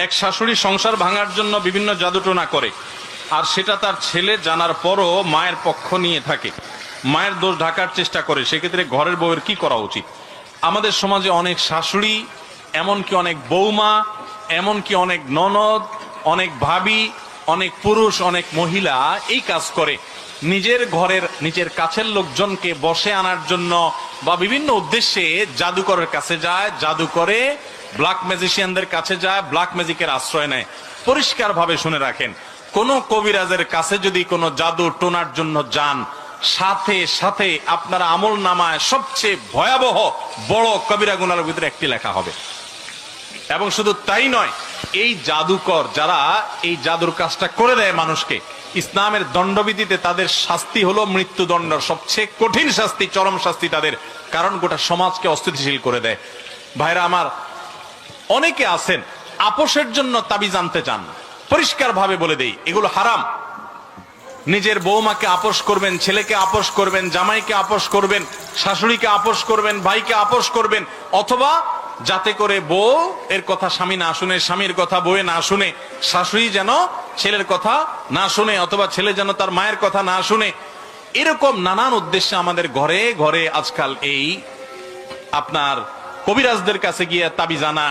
এক শাশুড়ি সংসার ভাঙার জন্য বিভিন্ন জাদুটোনা করে, আর সেটা তার ছেলে জানার পরও মায়ের পক্ষ নিয়ে থাকে, মায়ের দোষ ঢাকার চেষ্টা করে। সেক্ষেত্রে ঘরের বউয়ের কি করা উচিত? আমাদের সমাজে অনেক শাশুড়ি, এমনকি অনেক বৌমা, এমনকি অনেক ননদ, অনেক ভাবি, অনেক পুরুষ, অনেক মহিলা এই কাজ করে। নিজের ঘরের নিজের কাছের লোকজনকে বসে আনার জন্য বা বিভিন্ন উদ্দেশ্যে জাদুকরের কাছে যায়, জাদু করে, ব্ল্যাক ম্যাজিশিয়ানদের কাছে যায়, ব্ল্যাক ম্যাজিকের আশ্রয় নেয়। পরিষ্কার ভাবে শুনে রাখেন, কোন কবিরাজের কাছে যদি কোনো জাদু টোনার জন্য যান, সাথে সাথে আপনার আমল নামায় সবচেয়ে ভয়াবহ বড় কবিরা গুনার ভিতরে একটি লেখা হবে। এবং শুধু তাই নয়, এই জাদুকর যারা এই জাদুর কাজটা করে দেয় মানুষকে, ইসলামের দণ্ডবিধিতে তাদের শাস্তি হলো মৃত্যুদণ্ড, সবচেয়ে কঠিন শাস্তি, চরম শাস্তি তাদের, কারণ গোটা সমাজকে অস্থিতিশীল করে দেয়। ভাইরা আমার, অনেকে আছেন আপোষের জন্য তাবিজ আনতে চান। পরিষ্কার ভাবে বলে দেই, এগুলো হারাম। নিজের বৌমাকে আপোষ করবেন, ছেলেকে আপোষ করবেন, জামাইকে আপোষ করবেন, শাশুড়িকে আপোষ করবেন, ভাইকে আপোষ করবেন, অথবা যাতে করে বউ এর কথা স্বামী না শুনে, স্বামীর কথা বউয়ে না শুনে, শাশুড়ি যেন ছেলের কথা না শুনে, অথবা ছেলে যেন তার মায়ের কথা না শুনে। এরকম নানান উদ্দেশ্যে আমাদের ঘরে ঘরে আজকাল এই আপনার কবিরাজদের কাছে গিয়ে তাবিজ আনা